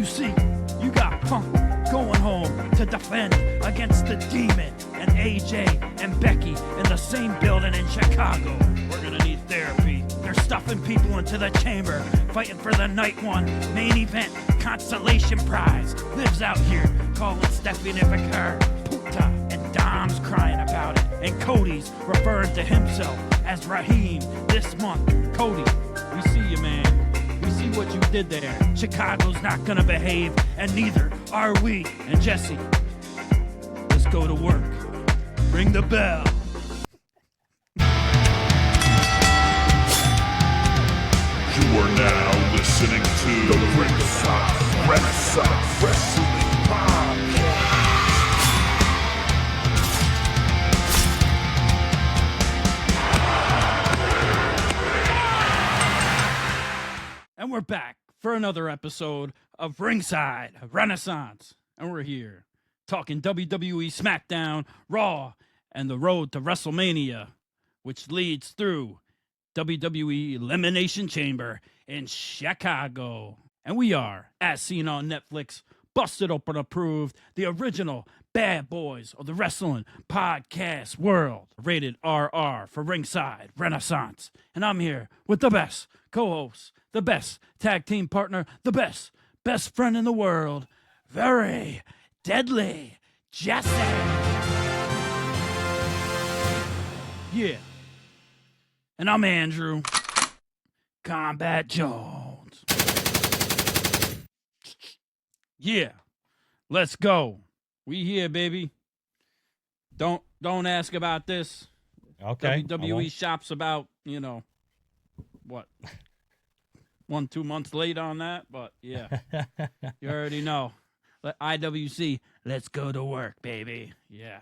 IWC, you got Punk going home to defend against the Demon and AJ and Becky in the same building in Chicago. We're gonna need therapy. They're stuffing people into the chamber, fighting for the night one main event consolation prize. Liv's out here calling Stephanie Vaquer puta, and Dom's crying about it. And Cody's referring to himself as Raheem this month. Cody, we see you, man. We see what you did there. Chicago's not gonna behave, and neither are we. And Jesse, let's go to work. Ring the bell. You are now listening to the Ringside Renaissance Wrestling Podcast. And we're back for another episode of Ringside Renaissance. And we're here talking WWE SmackDown, Raw, and the road to WrestleMania, which leads through WWE Elimination Chamber in Chicago. And we are, as seen on Netflix, Busted Open Approved, the original bad boys of the wrestling podcast world. Rated RR for Ringside Renaissance. And I'm here with the best co-host, the best tag team partner, the best friend in the world, very deadly Jesse. Yeah. And I'm Andrew Combat Jones. Yeah. Let's go. We here, baby. Don't ask about this. Okay. WWE shops about, what? 1-2 months late on that, but yeah. You already know. IWC, let's go to work, baby. Yeah.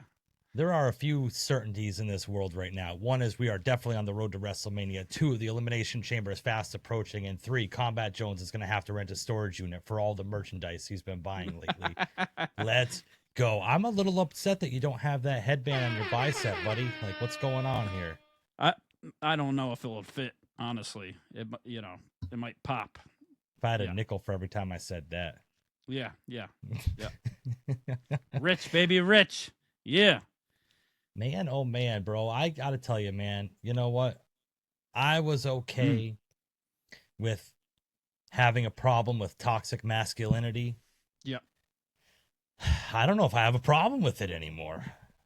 There are a few certainties in this world right now. One is we are definitely on the road to WrestleMania. 2, the Elimination Chamber is fast approaching. And 3, Combat Jones is going to have to rent a storage unit for all the merchandise he's been buying lately. Let's go. I'm a little upset that you don't have that headband on your bicep, buddy. Like, what's going on here? I don't know if it'll fit, honestly. It might pop. If I had a nickel for every time I said that. Yeah. Rich, baby, rich. Yeah. Man, oh man, bro. I got to tell you, man, you know what? I was okay with having a problem with toxic masculinity. Yep. I don't know if I have a problem with it anymore.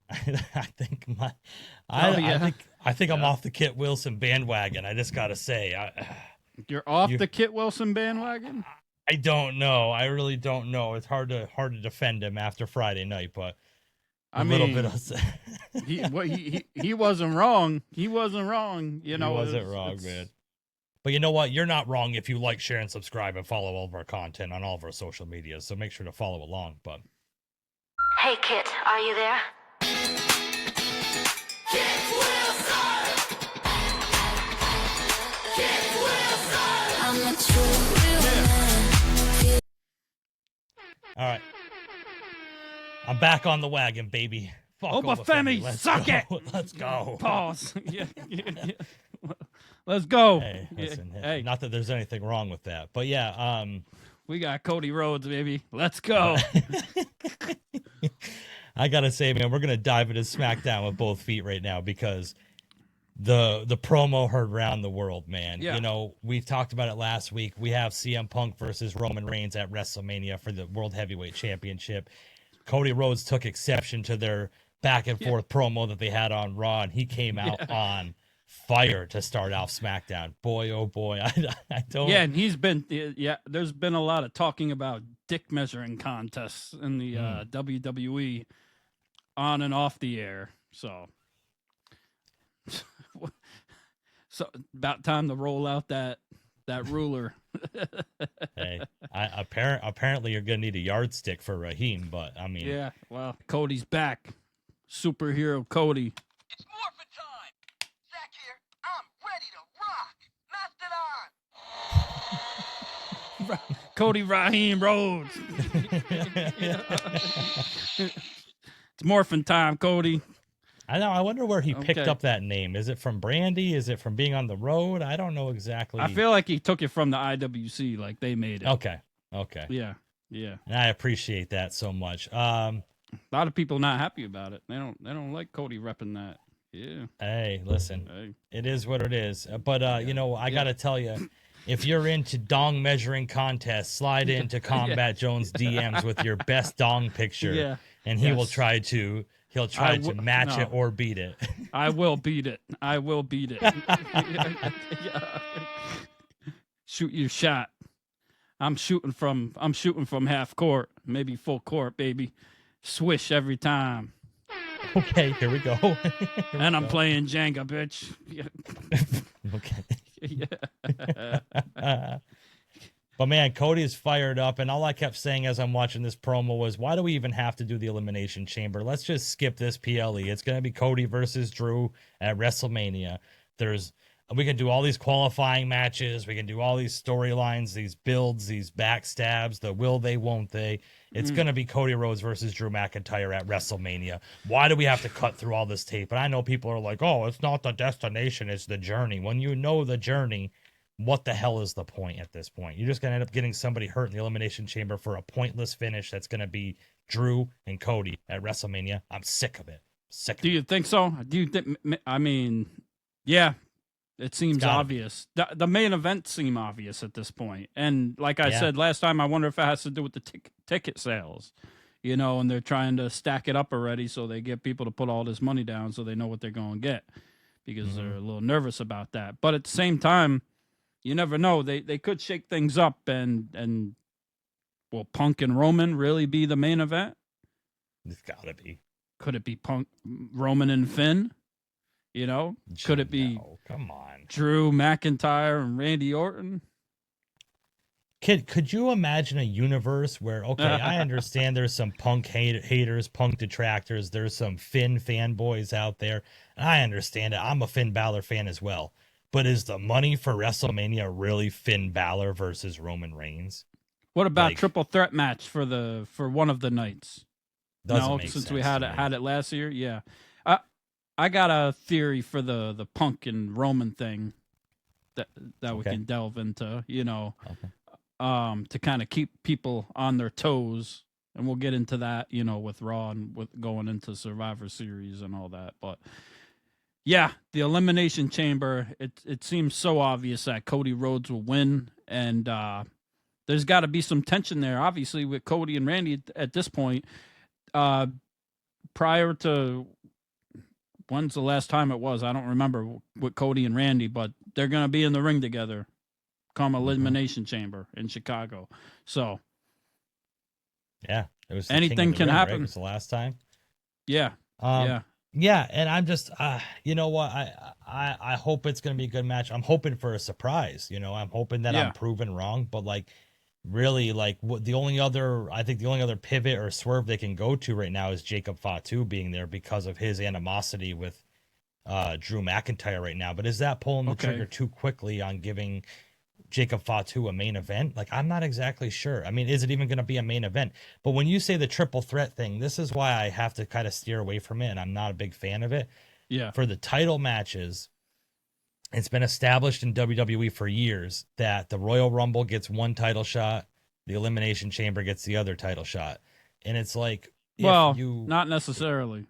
I think I'm off the Kit Wilson bandwagon. I just got to say, you're off the Kit Wilson bandwagon? I don't know. I really don't know. It's hard to defend him after Friday night, but little bit of he wasn't wrong. He wasn't wrong. He wasn't wrong, man. But you know what? You're not wrong if you like, share, and subscribe and follow all of our content on all of our social media. So make sure to follow along. But hey, Kit, are you there? Kit Wilson! Kit Wilson! I'm a true real man. all right. I'm back on the wagon, baby. Fuck Oba Femi, suck go. it. Let's go. Pause. Yeah. Let's go. Hey, listen, Hey. not that there's anything wrong with that, but yeah, We got Cody Rhodes, baby. Let's go. I gotta say, man, we're gonna dive into SmackDown with both feet right now because the promo heard around the world, man. Yeah. You know, we talked about it last week. We have CM Punk versus Roman Reigns at WrestleMania for the World Heavyweight Championship. Cody Rhodes took exception to their back and forth promo that they had on Raw, and he came out on fire to start off SmackDown. Boy, oh boy, I don't. Yeah, and he's been there's been a lot of talking about dick measuring contests in the WWE on and off the air. So about time to roll out that ruler. Hey, apparently you're gonna need a yardstick for Raheem, but I mean, yeah. Well, Cody's back, superhero Cody. It's morphin' time! Zach here, I'm ready to rock! Mask it on! Cody Raheem Rhodes. It's morphin' time, Cody. I know. I wonder where he picked up that name. Is it from Brandy? Is it from being on the road? I don't know exactly. I feel like he took it from the IWC, like they made it. Okay. Yeah. Yeah. And I appreciate that so much. A lot of people not happy about it. They don't like Cody repping that. Yeah. Hey, listen, Hey. it is what it is. But you know, I gotta tell you, if you're into dong measuring contests, slide into Combat Jones DMs with your best dong picture, Yeah. and he will Yes. try to match it or beat it. I will beat it. I will beat it. Yeah. Shoot your shot. I'm shooting from half court, maybe full court, baby. Swish every time. Okay, here we go. And I'm playing Jenga, bitch. Yeah. Okay. Yeah. But man, Cody is fired up, and all I kept saying as I'm watching this promo was, why do we even have to do the Elimination Chamber? Let's just skip this PLE. It's going to be Cody versus Drew at WrestleMania. We can do all these qualifying matches. We can do all these storylines, these builds, these backstabs, the will they, won't they. It's going to be Cody Rhodes versus Drew McIntyre at WrestleMania. Why do we have to cut through all this tape? And I know people are like, oh, it's not the destination, it's the journey. When you know the journey, what the hell is the point at this point? You're just going to end up getting somebody hurt in the Elimination Chamber for a pointless finish that's going to be Drew and Cody at WrestleMania. I'm sick of it. Do you think so? Do you think? I mean, yeah, it seems obvious. The main event seem obvious at this point. And like I said last time, I wonder if it has to do with the ticket sales, you know, and they're trying to stack it up already so they get people to put all this money down so they know what they're going to get because they're a little nervous about that. But at the same time, you never know. They could shake things up and will Punk and Roman really be the main event? It's got to be. Could it be Punk, Roman, and Finn? You know, could it be come on, Drew McIntyre and Randy Orton? Could you imagine a universe where, okay, I understand there's some Punk haters, Punk detractors, there's some Finn fanboys out there, and I understand it. I'm a Finn Balor fan as well. But is the money for WrestleMania really Finn Balor versus Roman Reigns? What about triple threat match for one of the nights? Doesn't make since sense we had it last year, yeah. I got a theory for the Punk and Roman thing that we can delve into, you know, to kind of keep people on their toes, and we'll get into that, you know, with Raw and with going into Survivor Series and all that. But yeah, the Elimination Chamber, it seems so obvious that Cody Rhodes will win, and there's got to be some tension there, obviously, with Cody and Randy at this point. Prior to when's the last time it was? I don't remember with Cody and Randy, but they're going to be in the ring together come Elimination Chamber in Chicago. So, yeah, it was anything can happen. Right? It was the last time. Yeah. Yeah, and I'm just, you know what? I hope it's going to be a good match. I'm hoping for a surprise. You know, I'm hoping that I'm proven wrong. But like, really, like, the only other pivot or swerve they can go to right now is Jacob Fatu being there because of his animosity with Drew McIntyre right now. But is that pulling the trigger too quickly on giving Jacob Fatu a main event? Like, I'm not exactly sure. I mean, is it even going to be a main event? But when you say the triple threat thing, this is why I have to kind of steer away from it, and I'm not a big fan of it. Yeah. For the title matches, it's been established in WWE for years that the Royal Rumble gets one title shot, the Elimination Chamber gets the other title shot. And it's like, not necessarily.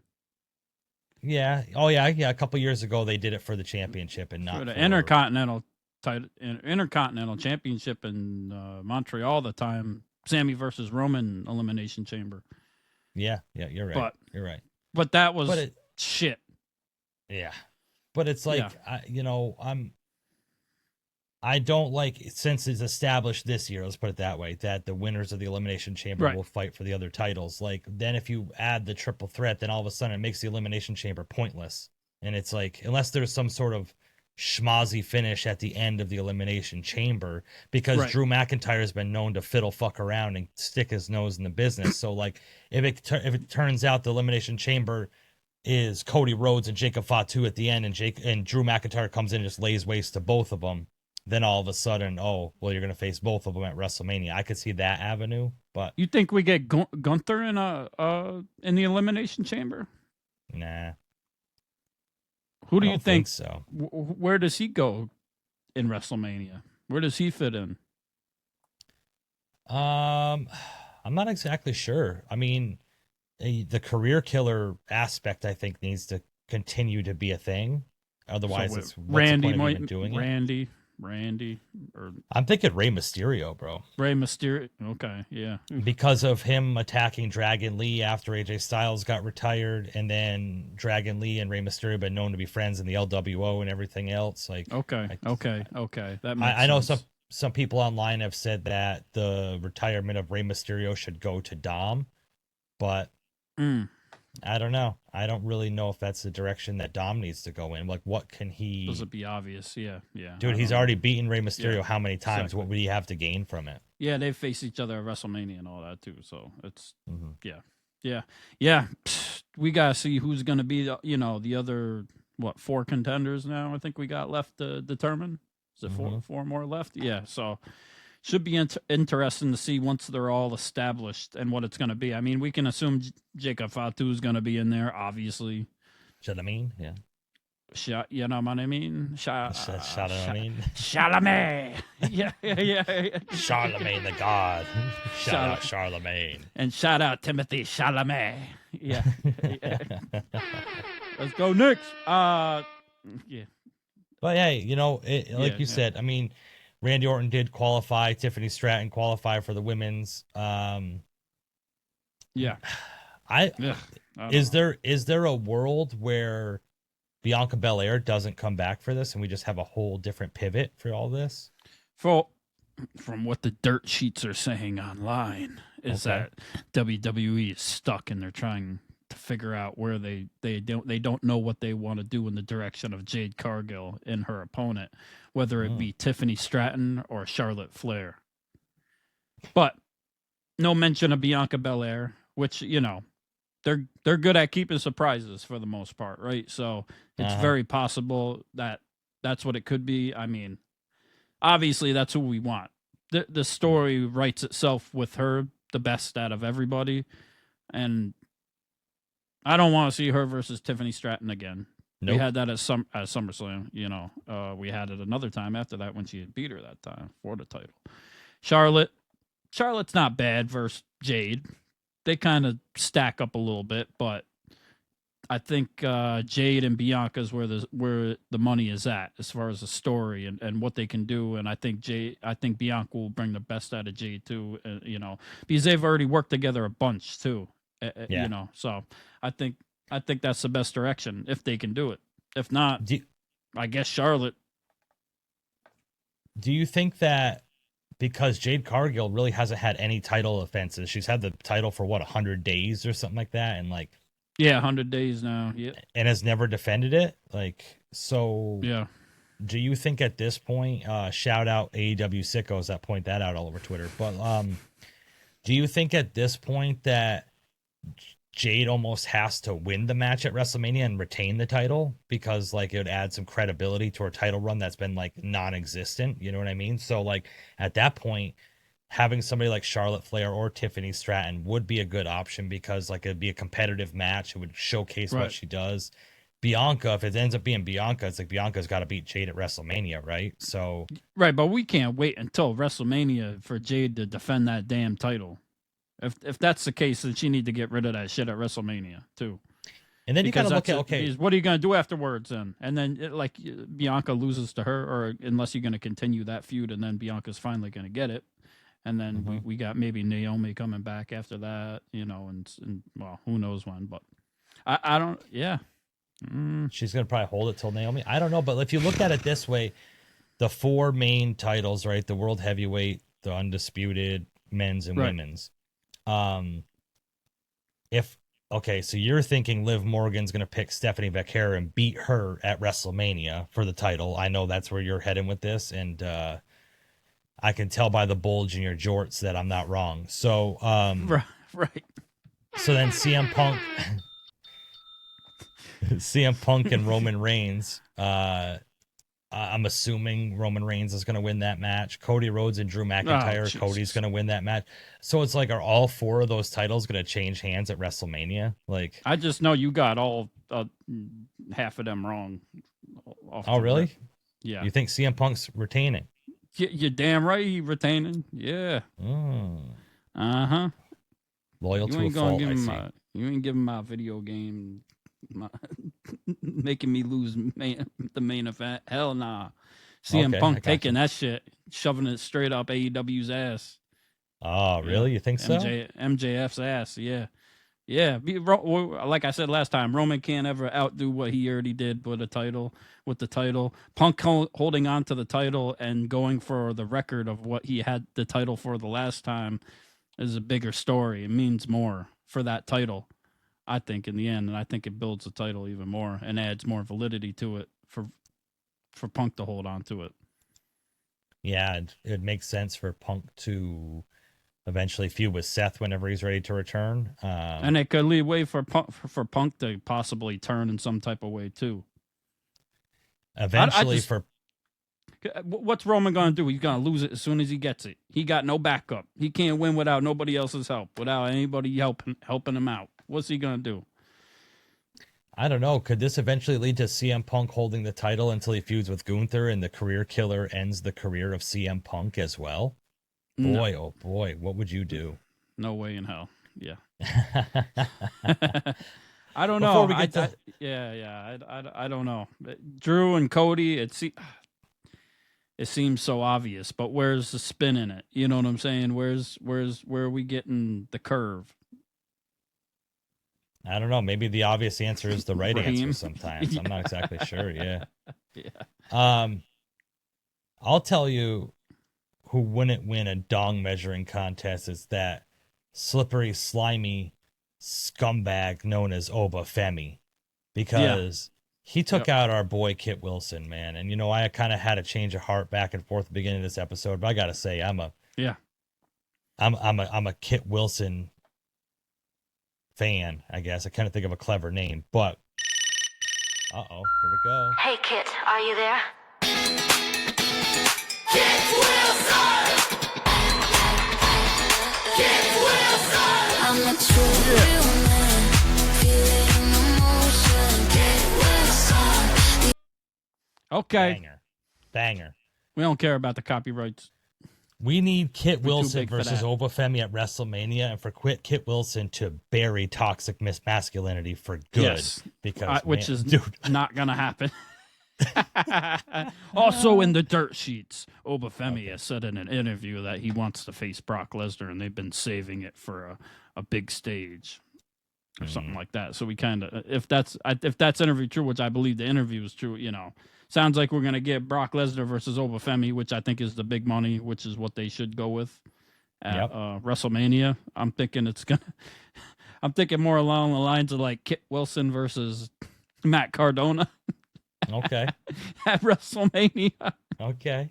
Yeah. Oh, yeah. Yeah. A couple years ago, they did it for the championship and not for the Intercontinental Championship in Montreal the time. Sammy versus Roman Elimination Chamber. Yeah. Yeah. You're right. You're right. But that was shit. Yeah. But it's like, I don't like, since it's established this year, let's put it that way, that the winners of the Elimination Chamber will fight for the other titles. Like, then if you add the triple threat, then all of a sudden it makes the Elimination Chamber pointless. And it's like, unless there's some sort of schmozzy finish at the end of the Elimination Chamber, because Drew McIntyre has been known to fiddle fuck around and stick his nose in the business. So, like, if it turns out the Elimination Chamber is Cody Rhodes and Jacob Fatu at the end, and Drew McIntyre comes in and just lays waste to both of them, then all of a sudden, you're going to face both of them at WrestleMania. I could see that avenue, but you think we get Gunther in the Elimination Chamber? Nah. Who do you think so? Where does he go in WrestleMania? Where does he fit in? I'm not exactly sure. I mean, the career killer aspect, I think, needs to continue to be a thing. Otherwise, So it's what's Randy, the point of even doing it? Randy, or I'm thinking Rey Mysterio, bro, Rey Mysterio. Okay, yeah. because of him attacking Dragon Lee after AJ Styles got retired, and then Dragon Lee and Rey Mysterio been known to be friends in the LWO and everything else. Like, Okay. That makes I know sense. some people online have said that the retirement of Rey Mysterio should go to Dom, but Mm. I don't know. I don't really know if that's the direction that Dom needs to go in. Like, what can he? Does it be obvious? Yeah. Dude, I he's don't know. already beaten Rey Mysterio Yeah, how many times? exactly. What would he have to gain from it? Yeah, they face each other at WrestleMania and all that too. So it's Mhm. yeah. We gotta see who's gonna be the other 4 contenders now. I think we got left to determine. Is it four more left? Yeah. So should be interesting to see once they're all established and what it's gonna be. I mean, we can assume Jacob Fatu is gonna be in there, obviously. Chalamet, yeah. You know what I mean? Chalamet. Chalamet. Yeah. Charlemagne the God. Shout out Charlemagne. And shout out Timothy Chalamet. Yeah. Let's go, Knicks. Yeah. But hey, like you Yeah. said, I mean, Randy Orton did qualify. Tiffany Stratton qualified for the women's. Yeah. Is there a world where Bianca Belair doesn't come back for this and we just have a whole different pivot for all this? From what the dirt sheets are saying online is Okay. that WWE is stuck and they're trying to figure out where they don't know what they want to do in the direction of Jade Cargill and her opponent, whether it be Tiffany Stratton or Charlotte Flair. But no mention of Bianca Belair, which they're good at keeping surprises for the most part, right? So it's very possible that that's what it could be. I mean, obviously that's who we want. The story writes itself with her the best out of everybody, and I don't want to see her versus Tiffany Stratton again. Nope. We had that at SummerSlam. We had it another time after that when she had beat her that time for the title. Charlotte's not bad versus Jade. They kind of stack up a little bit, but I think Jade and Bianca is where the money is at as far as the story and what they can do. And I think Bianca will bring the best out of Jade too. Because they've already worked together a bunch too. Yeah. So I think that's the best direction if they can do it. If not, I guess Charlotte. Do you think that because Jade Cargill really hasn't had any title offenses, she's had the title for 100 days or something like that, and 100 days now, yeah, and has never defended it? Yeah. Do you think at this point, shout out AEW sickos that point that out all over Twitter, but do you think at this point that Jade almost has to win the match at WrestleMania and retain the title because it would add some credibility to her title run that's been non-existent? You know what I mean? So at that point, having somebody like Charlotte Flair or Tiffany Stratton would be a good option because it'd be a competitive match. It would showcase what she does. Bianca, if it ends up being Bianca, it's Bianca's got to beat Jade at WrestleMania, right? So right, but we can't wait until WrestleMania for Jade to defend that damn title. If that's the case, then she need to get rid of that shit at WrestleMania too. And then you got to look at because what are you going to do afterwards then? And then Bianca loses to her, or unless you're going to continue that feud, and then Bianca's finally going to get it. And then we got maybe Naomi coming back after that, and well, who knows when, but I don't, yeah. She's going to probably hold it till Naomi. I don't know, but if you look at it this way, the 4 main titles, right? The World Heavyweight, the Undisputed, Men's and Women's. So you're thinking Liv Morgan's going to pick Stephanie Vaquer and beat her at WrestleMania for the title. I know that's where you're heading with this, and I can tell by the bulge in your jorts that I'm not wrong. So, right. So then CM Punk and Roman Reigns. I'm assuming Roman Reigns is going to win that match. Cody Rhodes and Drew McIntyre. Cody's going to win that match. So it's are all 4 of those titles going to change hands at WrestleMania? I just know you got all half of them wrong. Oh, really? Yeah. You think CM Punk's retaining? You're damn right he retaining. Yeah. Mm. Uh-huh. Loyal You to a ain't gonna fault, give I him see. you ain't give him my video game, making me lose the main event. Hell nah. CM Okay, I Punk got taking you. that shit, shoving it straight up AEW's ass. Oh, really? Yeah. You think so? MJF's ass. Yeah. Yeah, like I said last time, Roman can't ever outdo what he already did with the title. Punk holding on to the title and going for the record of what he had the title for the last time is a bigger story. It means more for that title, I think, in the end, and I think it builds the title even more and adds more validity to it for Punk to hold on to it. Yeah, it makes sense for Punk to eventually feud with Seth whenever he's ready to return. And it could lead way for Punk to possibly turn in some type of way too. Eventually, What's Roman going to do? He's going to lose it as soon as he gets it. He got no backup. He can't win without nobody else's help, without anybody helping him out. What's he going to do? I don't know. Could this eventually lead to CM Punk holding the title until he feuds with Gunther and the career killer ends the career of CM Punk as well? No. Boy, oh boy, what would you do? No way in hell. Yeah. I don't Before know. we get to- I don't know. Drew and Cody, it seems so obvious, but where's the spin in it? You know what I'm saying? Where are we getting the curve? I don't know. Maybe the obvious answer is the right Raheem. answer sometimes. I'm not exactly sure. Yeah. Yeah. I'll tell you who wouldn't win a dong measuring contest is that slippery, slimy scumbag known as Oba Femi, because he took out our boy Kit Wilson, man. And I kind of had a change of heart back and forth at the beginning of this episode, but I gotta say, I'm a Kit Wilson fan, I guess. I kind of think of a clever name, but here we go. Hey, Kit, are you there? I'm a true real man, feeling emotion. Kit Wilson. Okay. Banger. We don't care about the copyrights. We need Kit We're too Wilson big for versus that. Oba Femi at WrestleMania, and for Kit Wilson to bury toxic masculinity for good. Yes. Because Which man, is dude, not going to happen. Also in the dirt sheets, Oba Femi has said in an interview that he wants to face Brock Lesnar, and they've been saving it for a big stage or something like that. So we kind of, if that's interview true, which I believe the interview is true, sounds like we're going to get Brock Lesnar versus Oba Femi, which I think is the big money, which is what they should go with at WrestleMania. I'm thinking I'm thinking more along the lines of like Kit Wilson versus Matt Cardona. okay. At WrestleMania. Okay.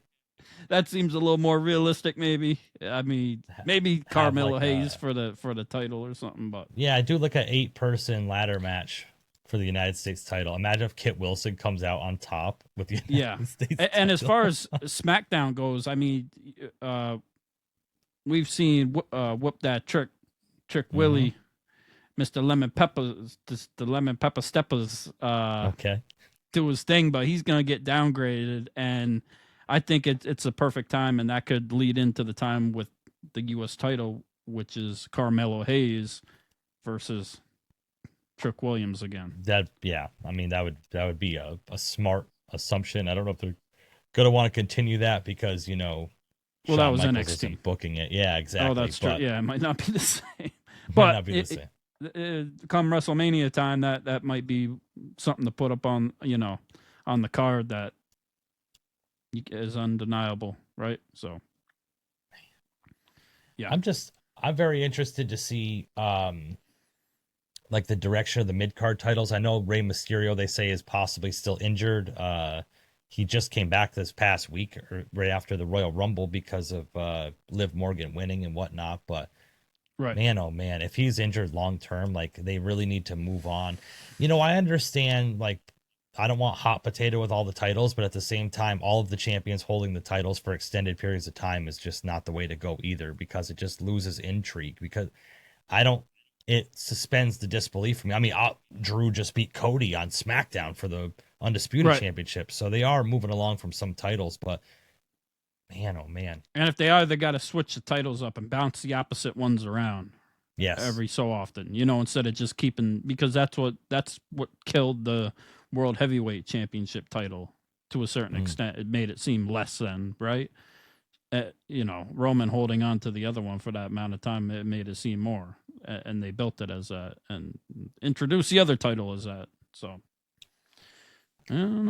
That seems a little more realistic, maybe. I mean, maybe Carmelo like Hayes for the title or something, but Yeah, I do like an 8-person ladder match for the United States title. Imagine if Kit Wilson comes out on top with the United States And as title. far as SmackDown goes, I mean, we've seen Whoop That Trick Willie, Mr. Lemon Pepper, the Lemon Pepper Steppers, okay. do his thing, but he's going to get downgraded, and I think it's a perfect time, and that could lead into the time with the U.S. title, which is Carmelo Hayes versus Trick Williams again. I mean that would be a smart assumption. I don't know if they're gonna want to continue that because Well, Shawn that was Michaels NXT. isn't booking it. Yeah, exactly. Oh, that's true. but Yeah, it might not be the same. might But not be the same. Come WrestleMania time, that might be something to put up on on the card that is undeniable, right? So, yeah, I'm very interested to see like the direction of the mid card titles. I know Rey Mysterio, they say, is possibly still injured. He just came back this past week, or right after the Royal Rumble, because of Liv Morgan winning and whatnot. But right. man, oh man, if he's injured long term, like they really need to move on. I understand, like, I don't want hot potato with all the titles, but at the same time, all of the champions holding the titles for extended periods of time is just not the way to go either, because it just loses intrigue. Because it suspends the disbelief for me. I mean, Drew just beat Cody on SmackDown for the Undisputed Championship, so they are moving along from some titles, but man, oh man. And if they are, they got to switch the titles up and bounce the opposite ones around. Yes. every so often, instead of just keeping, because that's what killed the World Heavyweight Championship title to a certain extent. It made it seem less than, right? Roman holding on to the other one for that amount of time, it made it seem more, and they built it as that and introduced the other title as that. So I don't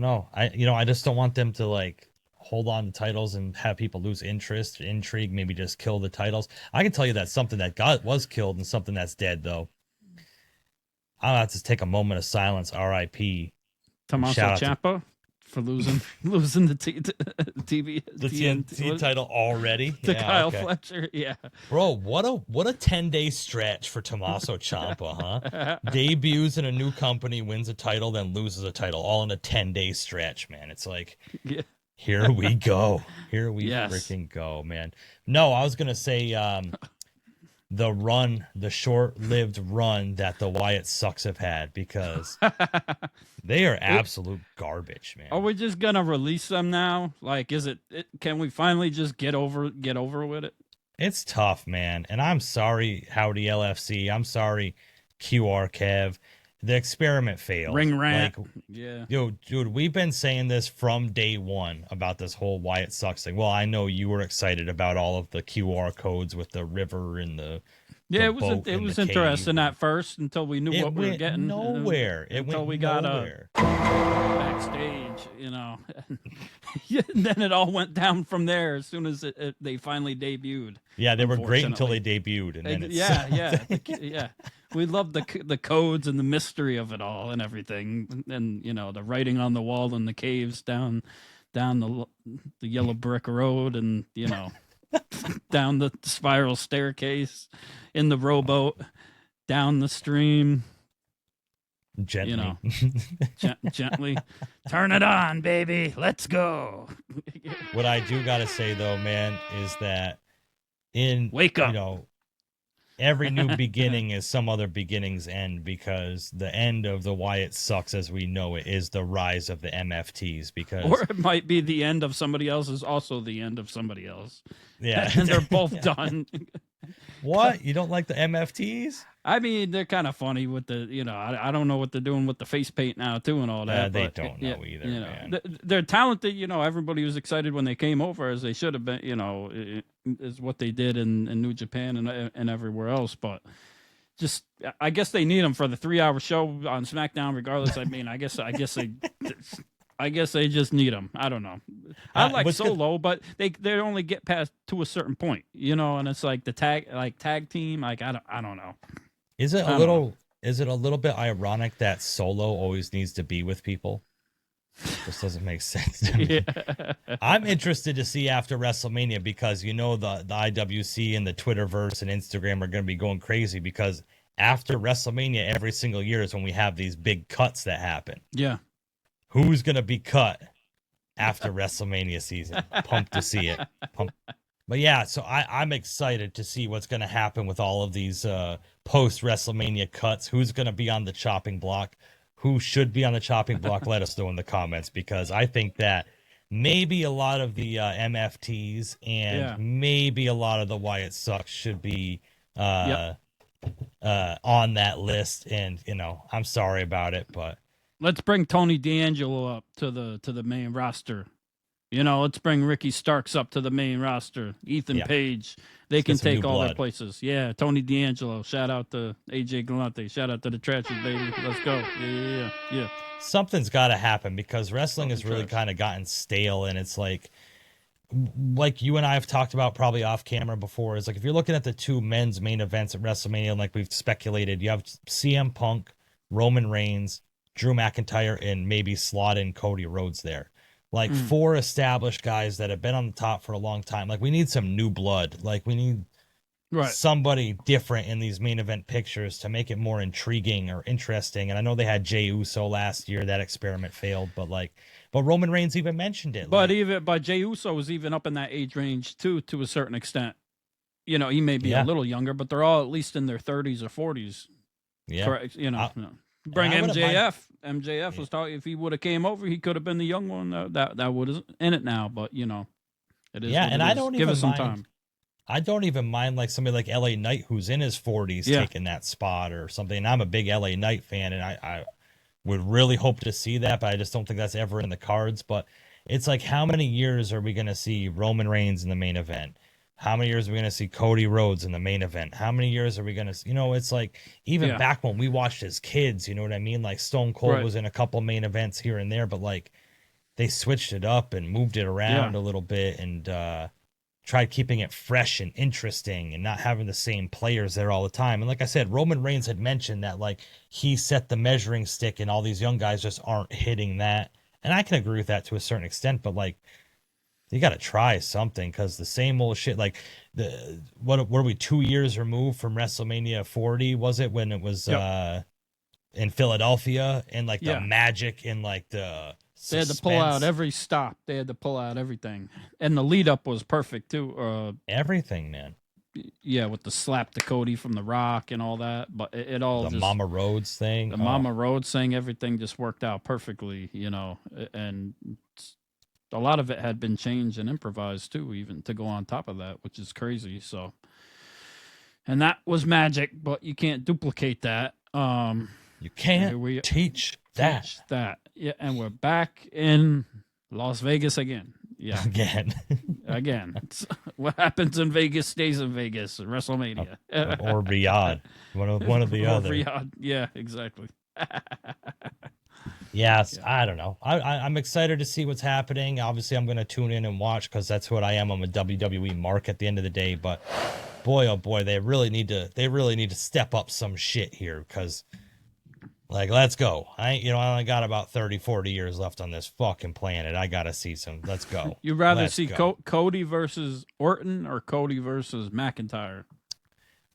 know. I just don't want them to like hold on to titles and have people lose interest, intrigue, maybe just kill the titles. I can tell you that something that was killed and something that's dead, though. I'll have to take a moment of silence. R.I.P. Tommaso Ciampa for losing the TV the TNT title already to Kyle Fletcher. Yeah, bro, what a 10-day stretch for Tommaso Ciampa, huh? Debuts in a new company, wins a title, then loses a title, all in a 10-day stretch, man. It's like, here we go. Here we freaking go, man. No, I was gonna say the short-lived run that the Wyatt Sucks have had, because they are absolute garbage, man. Are we just gonna release them now? Like, can we finally just get over with it? It's tough, man. And I'm sorry, Howdy LFC. I'm sorry, QR Kev. The experiment failed. Ring rat. Yeah. Yo, dude, we've been saying this from day one about this whole Wyatt Sucks thing. Well, I know you were excited about all of the QR codes with the river and the it was interesting at first until we knew what we were getting. Nowhere. Until we got backstage, and then it all went down from there as soon as they finally debuted. Yeah, they were great until they debuted, and then yeah. We love the codes and the mystery of it all and everything, and the writing on the wall in the caves down the yellow brick road, and down the spiral staircase in the rowboat down the stream. Gently, gently turn it on, baby. Let's go. What I do got to say though, man, is that wake up. Every new beginning is some other beginning's end, because the end of the Wyatt Sucks as we know it is the rise of the MFTs. Or it might be the end of somebody else is also the end of somebody else. Yeah. And they're both done. What? You don't like the MFTs? I mean, they're kind of funny with the, I don't know what they're doing with the face paint now too and all that. They don't know either, man. They're talented. Everybody was excited when they came over, as they should have been, is what they did in New Japan and everywhere else. But just, I guess they need them for the 3-hour show on SmackDown regardless. I mean, I guess they just need them. I don't know. I like Solo, but they only get past to a certain point, and it's like the tag team. Like, I don't know. Is it a little bit ironic that Solo always needs to be with people? This doesn't make sense to me. Yeah. I'm interested to see after WrestleMania, because the IWC and the Twitterverse and Instagram are going to be going crazy, because after WrestleMania every single year is when we have these big cuts that happen. Yeah. Who's going to be cut after WrestleMania season? Pumped to see it. But yeah, so I'm excited to see what's going to happen with all of these post-WrestleMania cuts. Who's going to be on the chopping block? Who should be on the chopping block? Let us know in the comments, because I think that maybe a lot of the MFTs and maybe a lot of the Wyatt Sucks should be on that list. And, I'm sorry about it, but let's bring Tony D'Angelo up to the main roster. Let's bring Ricky Starks up to the main roster. Ethan Page. They can take all their places. Yeah, Tony D'Angelo. Shout out to AJ Galante. Shout out to the Trashes, baby. Let's go. Yeah. Something's got to happen, because wrestling has really kind of gotten stale, and it's like you and I have talked about probably off camera before, is like, if you're looking at the two men's main events at WrestleMania, like we've speculated, you have CM Punk, Roman Reigns, Drew McIntyre, and maybe slot in Cody Rhodes there. Like 4 established guys that have been on the top for a long time. Like, we need some new blood. Like, we need somebody different in these main event pictures to make it more intriguing or interesting. And I know they had Jey Uso last year. That experiment failed, but Roman Reigns even mentioned it. But Jey Uso was even up in that age range too, to a certain extent. He may be a little younger, but they're all at least in their 30s or 40s. Yeah. Correct. Bring MJF. MJF was talking. If he would have came over, he could have been the young one that would have in it now. But it is. Yeah, and I don't give even us some mind. time. I don't even mind like somebody like LA Knight who's in his 40s taking that spot or something. And I'm a big LA Knight fan, and I would really hope to see that, but I just don't think that's ever in the cards. But it's like, how many years are we going to see Roman Reigns in the main event? How many years are we going to see Cody Rhodes in the main event? How many years are we going to, it's like even back when we watched as kids, you know what I mean? Like Stone Cold was in a couple main events here and there, but like they switched it up and moved it around a little bit and tried keeping it fresh and interesting and not having the same players there all the time. And like I said, Roman Reigns had mentioned that like he set the measuring stick and all these young guys just aren't hitting that. And I can agree with that to a certain extent, but like you got to try something, because the same old shit, like what were we 2 years removed from WrestleMania 40? Was it when it was in Philadelphia, and like the magic and like the They had to pull out every stop. They had to pull out everything. And the lead up was perfect too. Everything, man. Yeah, with the slap to Cody from The Rock and all that. But it all the Mama Rhodes thing. The Mama Rhodes thing, everything just worked out perfectly, and a lot of it had been changed and improvised too, even to go on top of that, which is crazy. So, and that was magic, but you can't duplicate that. You can't teach that. Yeah, and we're back in Las Vegas again. Yeah, again. What happens in Vegas stays in Vegas. WrestleMania or Riyadh, one of the other. Riyadh. Yeah, exactly. Yes, yeah. I don't know. I'm excited to see what's happening. Obviously, I'm going to tune in and watch because that's what I am. I'm a WWE mark at the end of the day. But boy, oh boy, they really need to step up some shit here, because like, let's go. I only got about 30, 40 years left on this fucking planet. I got to see some. Let's go. You'd rather see Cody versus Orton or Cody versus McIntyre?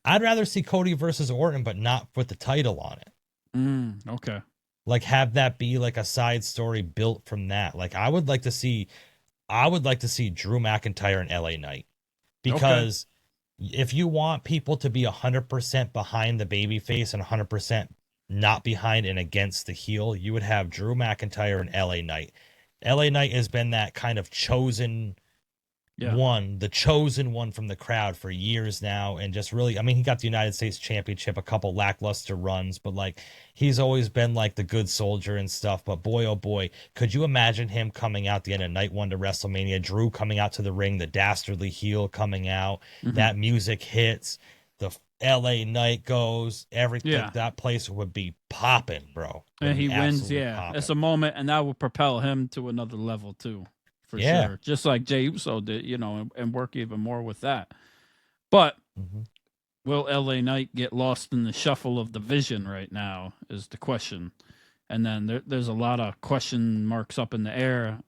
I'd rather see Cody versus Orton, but not with the title on it. Okay. Like, have that be like a side story built from that. Like, I would like to see Drew McIntyre and LA Knight, because if you want people to be 100% behind the babyface and 100% not behind and against the heel, you would have Drew McIntyre and LA Knight. LA Knight has been that kind of chosen the chosen one from the crowd for years now, and just really, I mean, he got the United States Championship, a couple lackluster runs, but like, he's always been like the good soldier and stuff. But boy, oh boy, could you imagine him coming out the end of night one to WrestleMania, Drew coming out to the ring, the dastardly heel coming out, that music hits, the LA Knight goes, everything, that place would be popping, bro. And he wins, poppin'. It's a moment, and that will propel him to another level too. For sure. Just like Jey Uso did, and work even more with that. But will LA Knight get lost in the shuffle of the vision right now is the question. And then there's a lot of question marks up in the air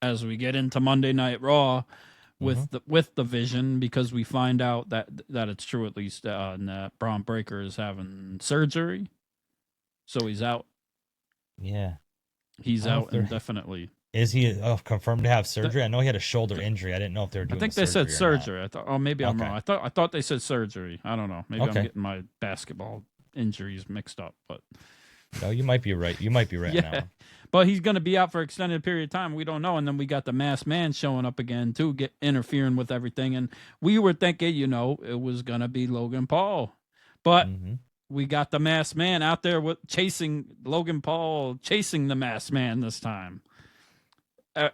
as we get into Monday Night Raw with the vision, because we find out that it's true, at least, and that Bron Breakker is having surgery. So he's out. Yeah. He's out indefinitely. Is he confirmed to have surgery? I know he had a shoulder injury. I didn't know if they were doing. I think they said surgery. I thought, maybe I'm wrong. I thought they said surgery. I don't know. Maybe I'm getting my basketball injuries mixed up. But no, you might be right. You might be right now. But he's going to be out for an extended period of time. We don't know. And then we got the masked man showing up again too, interfering with everything. And we were thinking, it was going to be Logan Paul, but we got the masked man out there chasing Logan Paul, chasing the masked man this time.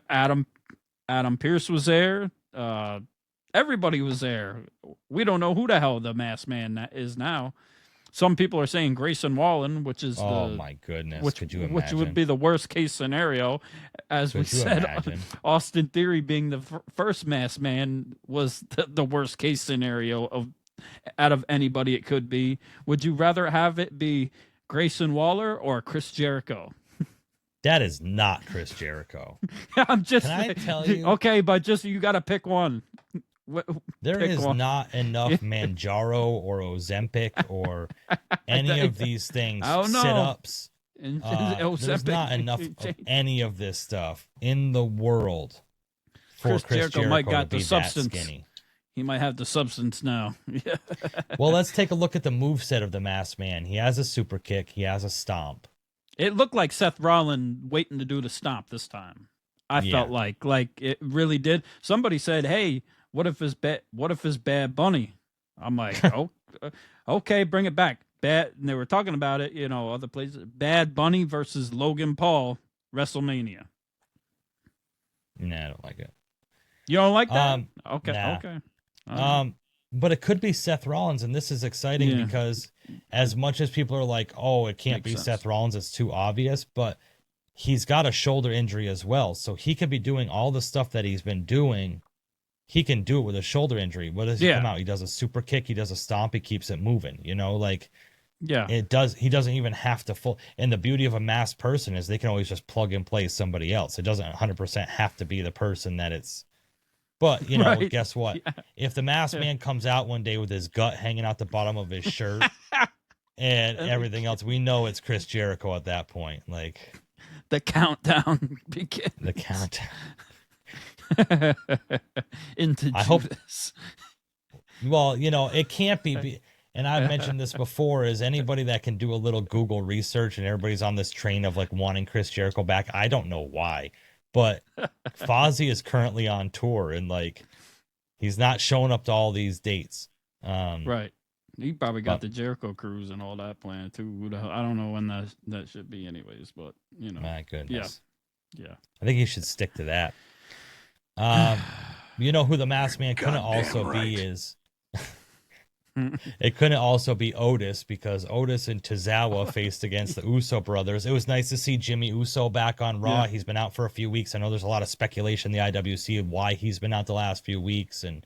Adam Pearce was there. Everybody was there. We don't know who the hell the masked man is now. Some people are saying Grayson Waller, which is my goodness, could you imagine? Which would be the worst case scenario, as we said. Austin Theory being the first masked man was the worst case scenario out of anybody it could be. Would you rather have it be Grayson Waller or Chris Jericho? That is not Chris Jericho. I'm just. Can I tell you? Okay, but you got to pick one. There is not enough Manjaro or Ozempic or any of these things. Sit-ups. There's not enough of any of this stuff in the world for Chris Jericho might got to be the substance. That skinny. He might have the substance now. Well, let's take a look at the moveset of the masked man. He has a super kick. He has a stomp. It looked like Seth Rollins waiting to do the stomp this time. I felt like it really did. Somebody said, hey, what if it's Bad Bunny? I'm like, oh, okay, bring it back. And they were talking about it, other places. Bad Bunny versus Logan Paul, WrestleMania. Nah, I don't like it. You don't like that? Okay, nah. okay. Right. But it could be Seth Rollins, and this is exciting because as much as people are like, oh, it can't be Seth Rollins, it's too obvious, but he's got a shoulder injury as well. So he could be doing all the stuff that he's been doing. He can do it with a shoulder injury. What does he come out? He does a super kick, he does a stomp, he keeps it moving, it does. He doesn't even have to and the beauty of a masked person is they can always just plug and play somebody else. It doesn't 100% have to be the person that it's. But Right. guess what? Yeah. If the masked man comes out one day with his gut hanging out the bottom of his shirt and everything else, we know it's Chris Jericho at that point. Like the countdown begins. The countdown into I Judas. Well, it can't be. And I've mentioned this before, is anybody that can do a little Google research, and everybody's on this train of like wanting Chris Jericho back. I don't know why, but Fozzy is currently on tour and like he's not showing up to all these dates. Right. He probably got the Jericho cruise and all that planned too. I don't know when that should be anyways, but My goodness. Yeah. I think he should stick to that. Who the masked man couldn't also be is it couldn't also be Otis, because Otis and Tozawa faced against the Uso brothers. It was nice to see Jimmy Uso back on Raw. Yeah. He's been out for a few weeks. I know there's a lot of speculation in the IWC of why he's been out the last few weeks, and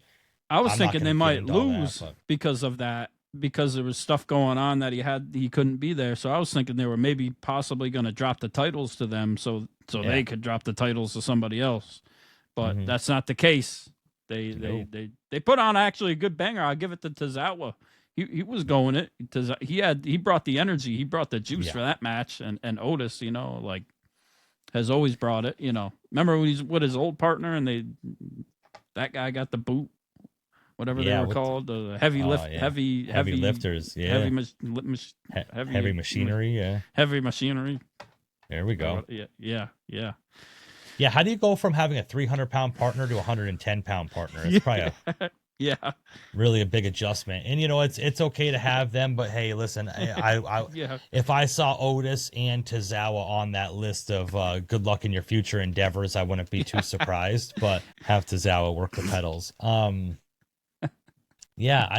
I was I'm not thinking they gonna might get into all lose that, because of that, because there was stuff going on that he couldn't be there. So I was thinking they were maybe possibly going to drop the titles to them so they could drop the titles to somebody else. But that's not the case. They put on actually a good banger. I'll give it to Tozawa. He was going it. He brought the energy. He brought the juice for that match. And Otis, has always brought it. Remember when he's with his old partner and that guy got the boot, whatever they were called, the heavy lifters, heavy machinery, heavy machinery. There we go. Yeah. How do you go from having a 300-pound partner to a 110-pound partner? It's probably really a big adjustment. And it's okay to have them, but hey, listen, I if I saw Otis and Tozawa on that list of good luck in your future endeavors, I wouldn't be too surprised. But have Tozawa work the pedals. I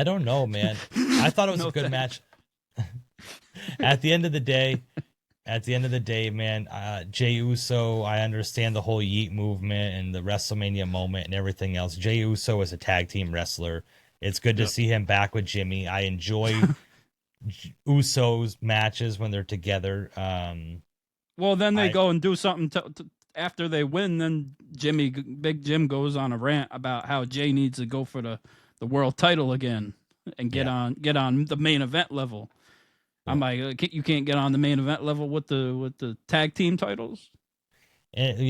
don't know, man. I thought it was a good match. At the end of the day, man, Jey Uso, I understand the whole Yeet movement and the WrestleMania moment and everything else. Jey Uso is a tag team wrestler. It's good to see him back with Jimmy. I enjoy Uso's matches when they're together. Well, then they go and do something after they win. Then Big Jim goes on a rant about how Jey needs to go for the world title again and get on the main event level. I'm like, you can't get on the main event level with the tag team titles. And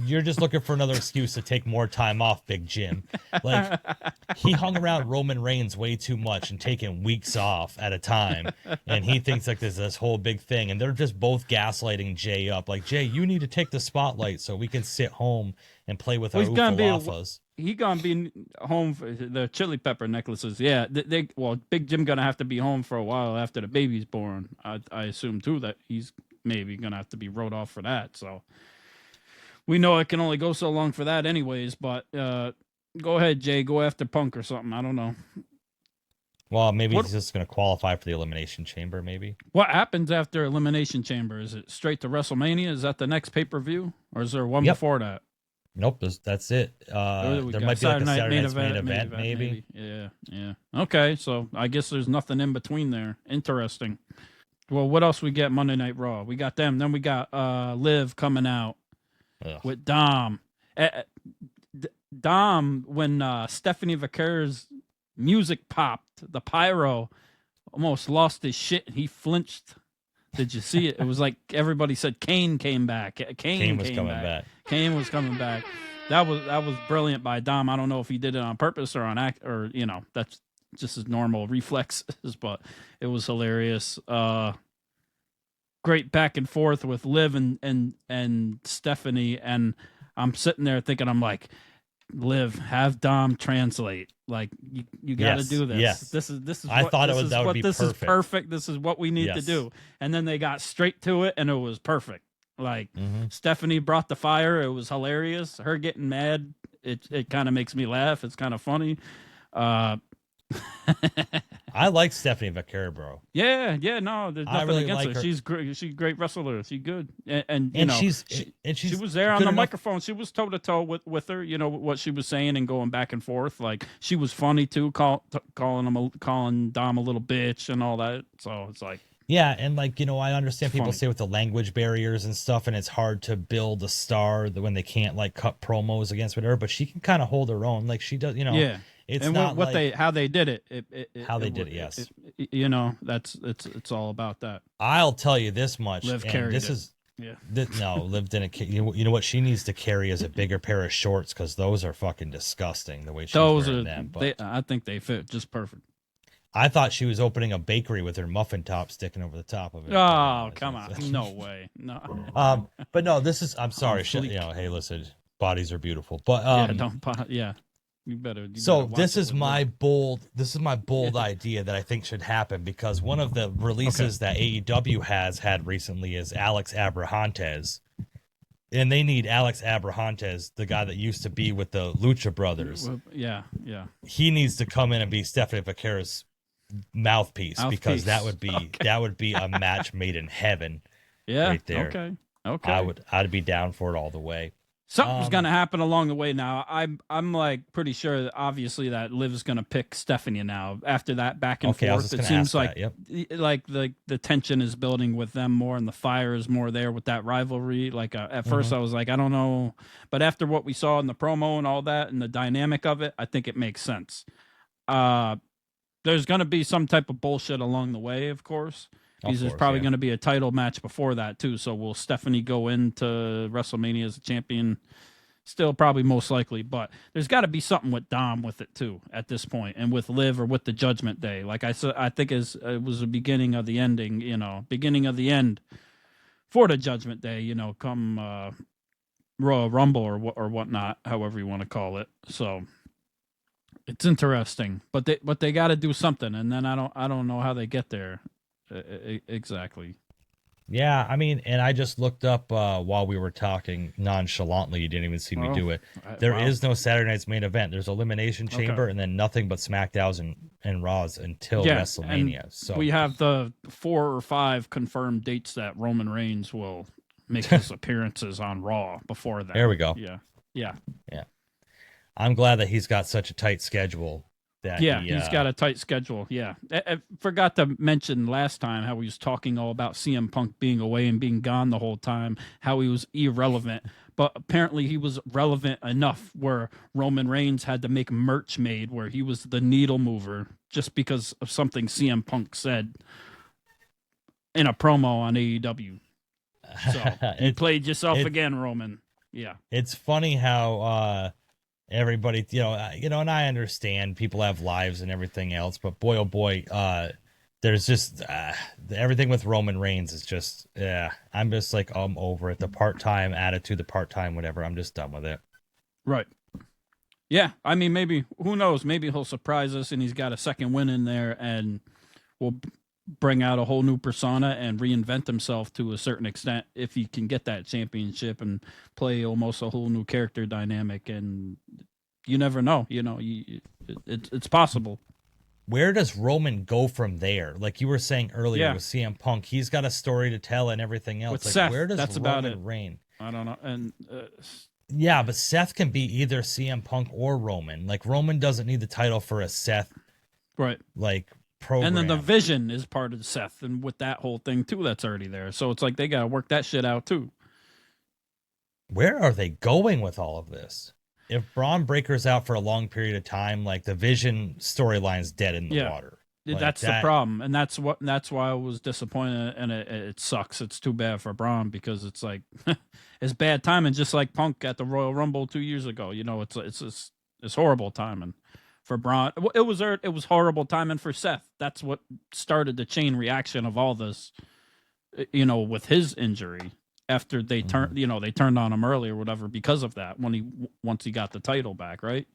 you're just looking for another excuse to take more time off, Big Jim. Like, he hung around Roman Reigns way too much and taking weeks off at a time, and he thinks like there's this whole big thing, and they're just both gaslighting Jey up. Like, Jey, you need to take the spotlight so we can sit home and play with our Oofalafas. He gonna be home for the chili pepper necklaces. Yeah, Big Jim gonna have to be home for a while after the baby's born. I assume too that he's maybe gonna have to be wrote off for that. So we know it can only go so long for that, anyways. But go ahead, Jey, go after Punk or something. I don't know. Well, maybe he's just gonna qualify for the Elimination Chamber. Maybe. What happens after Elimination Chamber? Is it straight to WrestleMania? Is that the next pay-per-view, or is there one before that? Nope, that's it. There might be like a Saturday night's main event, maybe. Yeah. Okay, so I guess there's nothing in between there. Interesting. Well, what else we get Monday Night Raw? We got them. Then we got Liv coming out with Dom. Dom, when Stephanie Vaquer's music popped, the pyro, almost lost his shit. He flinched. Did you see it? It was like everybody said Kane came back. Kane was coming back. Kane was coming back. That was brilliant by Dom. I don't know if he did it on purpose or on act, or that's just his normal reflexes, but it was hilarious. Great back and forth with Liv and Stephanie, and I'm sitting there thinking, I'm like, Liv, have Dom translate. Like you got to Yes, do this. yes. This is. I what, thought this is that would what be this perfect. is perfect. This is what we need to Yes. do. And then they got straight to it, and it was perfect. Like Mhm. Stephanie brought the fire. It was hilarious. Her getting mad. It kind of makes me laugh. It's kind of funny. I like Stephanie Vaquer, bro. Yeah, no, there's I nothing really against like her. She's great. She's a great wrestler. She's good, and you And know, she's she was there on good the enough- microphone. She was toe to toe with her. You know what she was saying and going back and forth. Like she was funny too, calling Dom a little bitch and all that. So it's like, Yeah, and like, I understand It's people funny. say with the language barriers and stuff, and it's hard to build a star when they can't like cut promos against whatever, but she can kind of hold her own. Like she does, yeah. It's and not what like, how they did it. How they did it, yes. It's all about that. I'll tell you this much. Liv and carried this it. is Yeah. no, Liv didn't. You know what she needs to carry is a bigger pair of shorts because those are fucking disgusting the way she's Those wearing are. them. But I think they fit just perfect. I thought she was opening a bakery with her muffin top sticking over the top of it. Oh, come on. No way. No. But no, this is. I'm sorry. sleek. Hey, listen, bodies are beautiful, but Yeah. You better. So watch this it is with my Liv. bold idea that I think should happen because one of the releases that AEW has had recently is Alex Abrahantes. And they need Alex Abrahantes, the guy that used to be with the Lucha Brothers. Yeah. He needs to come in and be Stephanie Vaquer's mouthpiece because that would be a match made in heaven. Yeah. Right there. Okay. I'd be down for it all the way. Something's gonna happen along the way now. I'm like pretty sure that obviously that Liv's gonna pick Stephanie now. After that back and Okay, I was forth, just it gonna seems ask like that, like the tension is building with them more, and the fire is more there with that rivalry. Like at first I was like, I don't know, but after what we saw in the promo and all that, and the dynamic of it, I think it makes sense. There's gonna be some type of bullshit along the way, of course. Because there's probably going to be a title match before that, too. So will Stephanie go into WrestleMania as a champion? Still probably most likely. But there's got to be something with Dom with it, too, at this point. And with Liv or with the Judgment Day. Like I said, I think it was the beginning of the ending, beginning of the end for the Judgment Day, come Royal Rumble or whatnot, however you want to call it. So it's interesting. But they got to do something. And then I don't know how they get there. Exactly. Yeah, I mean, and I just looked up while we were talking nonchalantly. You didn't even see me do it. There is no Saturday night's main event. There's Elimination Chamber and then nothing but SmackDowns and Raws until WrestleMania. And so we have the 4 or 5 confirmed dates that Roman Reigns will make his appearances on Raw before that. There we go. Yeah. I'm glad that he's got such a tight schedule. He's got a tight schedule. Yeah. I forgot to mention last time how he was talking all about CM Punk being away and being gone the whole time, how he was irrelevant. But apparently he was relevant enough where Roman Reigns had to make merch made where he was the needle mover just because of something CM Punk said in a promo on AEW. So you played yourself again, Roman. Yeah. It's funny how everybody, and I understand people have lives and everything else, but boy, oh boy, there's just everything with Roman Reigns is just, I'm just like, I'm over it. The part-time attitude, the part-time whatever, I'm just done with it. Right. Yeah, I mean, maybe, who knows, maybe he'll surprise us and he's got a second win in there and will bring out a whole new persona and reinvent himself to a certain extent if he can get that championship and play almost a whole new character dynamic. And you never know, it's possible. Where does Roman go from there? Like you were saying earlier with CM Punk, he's got a story to tell and everything else. With like, Seth, where does that's Roman about it. reign? I don't know. And yeah, but Seth can be either CM Punk or Roman. Like Roman doesn't need the title for a Seth, right? Like program. And then the Vision is part of Seth, and with that whole thing too, that's already there. So it's like they got to work that shit out too. Where are they going with all of this? If Braun Breaker's out for a long period of time, like the Vision storyline's dead in the water. Like that's the problem, and that's why I was disappointed, and it sucks. It's too bad for Braun because it's like it's bad timing, just like Punk at the Royal Rumble 2 years ago. It's horrible timing for Braun. It was horrible timing for Seth. That's what started the chain reaction of all this, with his injury. after they turned, they turned on him early or whatever because of that once he got the title back, right?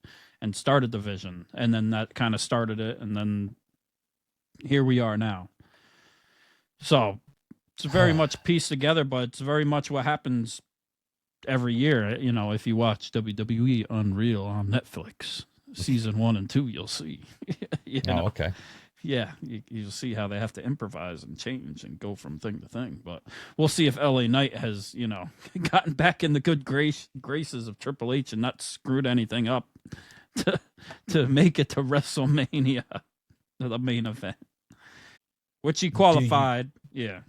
And started the vision. And then that kind of started it. And then here we are now. So it's very much pieced together, but it's very much what happens every year. If you watch WWE Unreal on Netflix, season 1 and 2, you'll see. Oh, okay. Yeah, you'll see how they have to improvise and change and go from thing to thing. But we'll see if LA Knight has, gotten back in the good graces of Triple H and not screwed anything up to make it to WrestleMania, the main event, which he qualified. Yeah,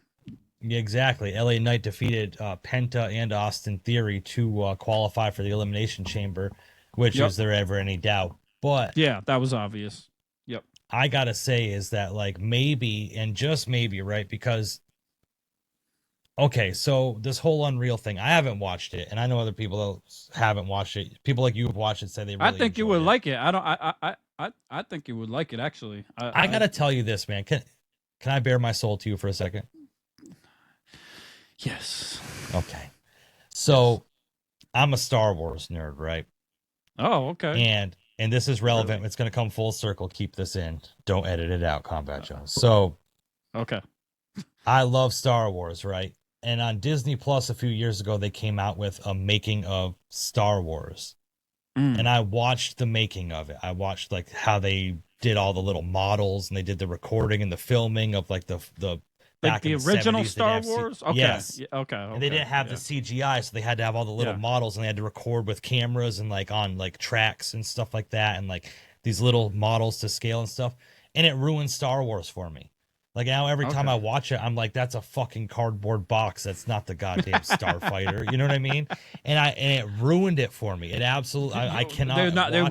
exactly. LA Knight defeated Penta and Austin Theory to qualify for the Elimination Chamber, which is there ever any doubt? But yeah, that was obvious. Yep. I gotta say is that like maybe and just maybe, right? Because okay, so this whole Unreal thing, I haven't watched it, and I know other people haven't watched it. People like you have watched it, say they really I think you would it. like it. I think you would like it actually. I gotta tell you this, man. Can I bare my soul to you for a second? Yes. Okay. So I'm a Star Wars nerd, right? Oh, okay. And this is relevant. It's going to come full circle. Keep this in. Don't edit it out, Combat Jones. So, okay. I love Star Wars, right? And on Disney Plus a few years ago, they came out with a making of Star Wars. And I watched the making of it. I watched like how they did all the little models and they did the recording and the filming of like the like the original 70s, Star Wars? Okay. Yes. Yeah, okay. And they didn't have the CGI, so they had to have all the little models, and they had to record with cameras and like on like tracks and stuff like that, and like these little models to scale and stuff. And it ruined Star Wars for me. Like now, every time I watch it, I'm like, that's a fucking cardboard box. That's not the goddamn Starfighter. You know what I mean? And it ruined it for me. It absolutely. I cannot. They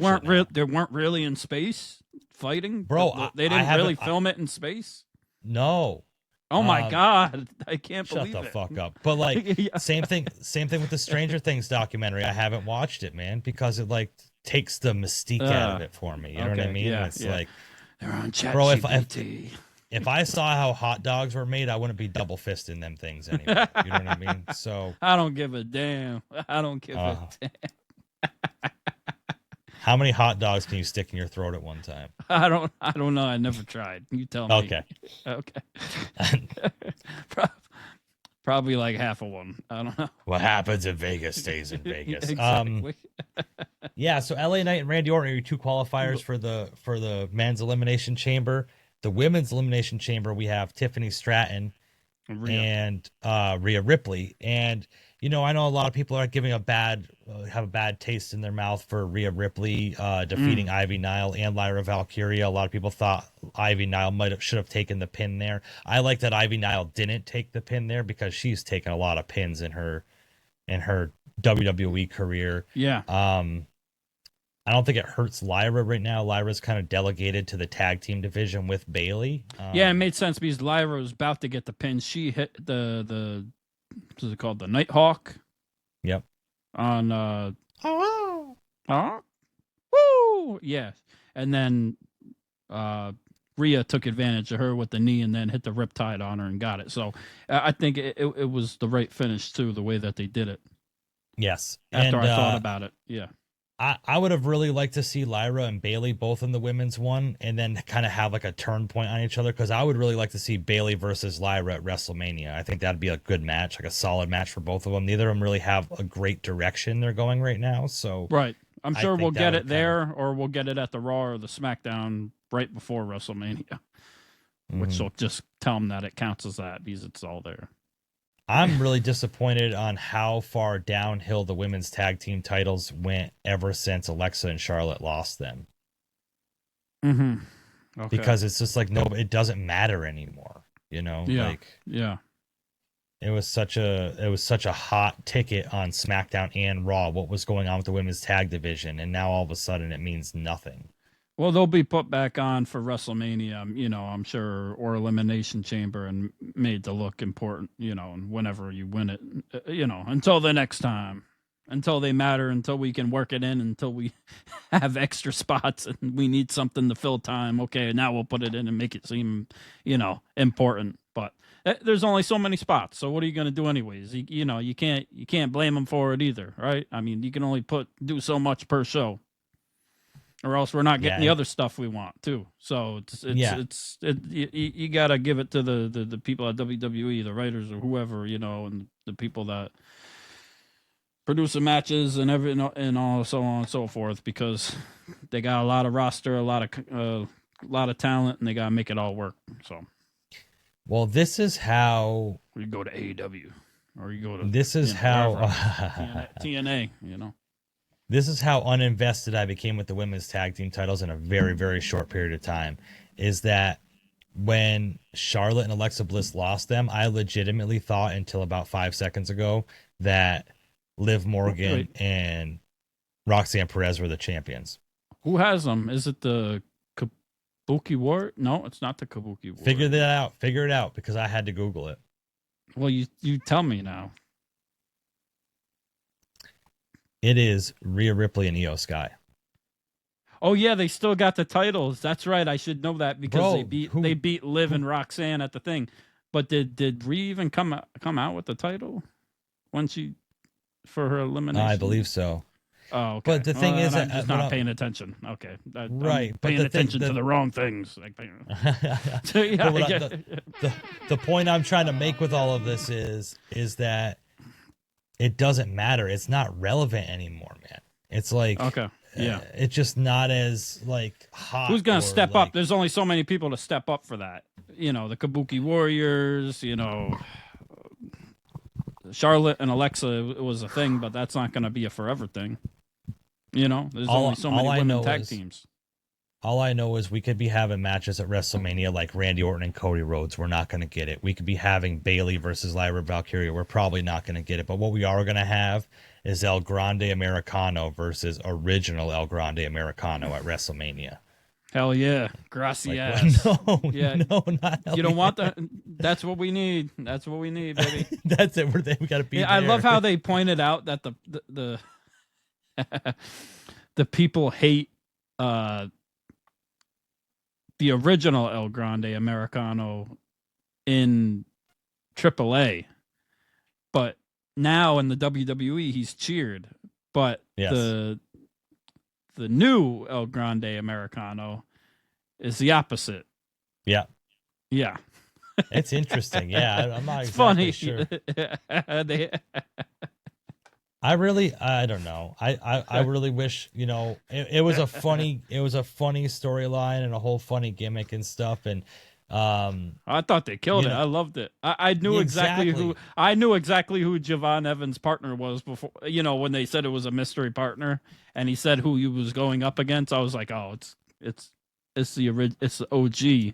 weren't really in space fighting, bro. They didn't really film it in space. No. Oh my God! I can't believe it. Shut the fuck up. But like, same thing with the Stranger Things documentary. I haven't watched it, man, because it like takes the mystique out of it for me. You know what I mean? Yeah, it's like, they're on chat. Bro, if I saw how hot dogs were made, I wouldn't be double fisting them things anymore. You know what I mean? So I don't give a damn. I don't give a damn. How many hot dogs can you stick in your throat at one time? I don't know. I never tried. You tell me. Okay. Probably like half of one. I don't know. What happens in Vegas stays in Vegas. Exactly. Yeah, so LA Knight and Randy Orton are your two qualifiers for the men's elimination chamber. The women's elimination chamber, we have Tiffany Stratton and Rhea Ripley. And I know a lot of people are giving have a bad taste in their mouth for Rhea Ripley defeating Ivy Nile and Lyra Valkyria. A lot of people thought Ivy Nile should have taken the pin there. I like that Ivy Nile didn't take the pin there because she's taken a lot of pins in her WWE career. Yeah. I don't think it hurts Lyra right now. Lyra's kind of delegated to the tag team division with Bayley. Yeah, it made sense because Lyra was about to get the pin. She hit the what's it called? The Nighthawk. Yep. On woo! Yes. And then Rhea took advantage of her with the knee and then hit the riptide on her and got it. So I think it was the right finish too, the way that they did it. Yes. After I thought about it. Yeah. I would have really liked to see Lyra and Bayley both in the women's one and then kind of have like a turn point on each other, because I would really like to see Bayley versus Lyra at WrestleMania. I think that'd be a good match, like a solid match for both of them. Neither of them really have a great direction they're going right now. So right. I'm sure we'll get it there or we'll get it at the Raw or the SmackDown right before WrestleMania, which will just tell them that it counts as that because it's all there. I'm really disappointed on how far downhill the women's tag team titles went ever since Alexa and Charlotte lost them. Mm-hmm. Okay. Because it's just like, no, it doesn't matter anymore. Yeah. It was such a hot ticket on SmackDown and Raw, what was going on with the women's tag division, and now all of a sudden it means nothing. Well, they'll be put back on for WrestleMania, I'm sure, or Elimination Chamber, and made to look important, and whenever you win it, until the next time, until they matter, until we can work it in, until we have extra spots and we need something to fill time. Okay, now we'll put it in and make it seem, important. But there's only so many spots. So what are you going to do anyways? You can't blame them for it either, right? I mean, you can only do so much per show, or else we're not getting the other stuff we want too. So you got to give it to the people at WWE, the writers or whoever, and the people that produce the matches and and all so on and so forth, because they got a lot of roster, a lot of talent, and they got to make it all work. So, well, this is how you go to AEW, or you go to TNA. This is how uninvested I became with the women's tag team titles in a very, very short period of time. Is that when Charlotte and Alexa Bliss lost them, I legitimately thought until about 5 seconds ago that Liv Morgan and Roxanne Perez were the champions. Who has them? Is it the Kabuki War? No, it's not the Kabuki War. Figure that out. Figure it out, because I had to Google it. Well, you tell me now. It is Rhea Ripley and Io Sky. Oh yeah, they still got the titles. That's right. I should know that because they beat Liv and Roxanne at the thing. But did Rhea even come out with the title when she for her elimination? I believe so. Oh, okay. But the thing is, I'm just not paying attention. Okay, right? I'm paying attention to the wrong things. Like, the point I'm trying to make with all of this is that it doesn't matter. It's not relevant anymore, man. It's like, okay, yeah, it's just not as like hot. Who's gonna step up? There's only so many people to step up for that. The Kabuki Warriors. Charlotte and Alexa, it was a thing, but that's not going to be a forever thing. There's only so many women tag teams. All I know is we could be having matches at WrestleMania like Randy Orton and Cody Rhodes. We're not going to get it. We could be having Bayley versus Lyra Valkyria. We're probably not going to get it. But what we are going to have is El Grande Americano versus original El Grande Americano at WrestleMania. Hell yeah. Gracias. No, not hell. You don't want that? That's what we need. That's what we need, baby. That's it. We got to be there. I love how they pointed out that the the people hate the original El Grande Americano in AAA. But now in the WWE, he's cheered. But the new El Grande Americano is the opposite. Yeah. Yeah. It's interesting. Yeah. I'm not exactly funny. sure. I don't know. I really wish, it was a funny storyline and a whole funny gimmick and stuff. And I thought they killed it. I loved it. I knew exactly who Javon Evans' partner was before, when they said it was a mystery partner and he said who he was going up against. I was like, oh, it's the OG,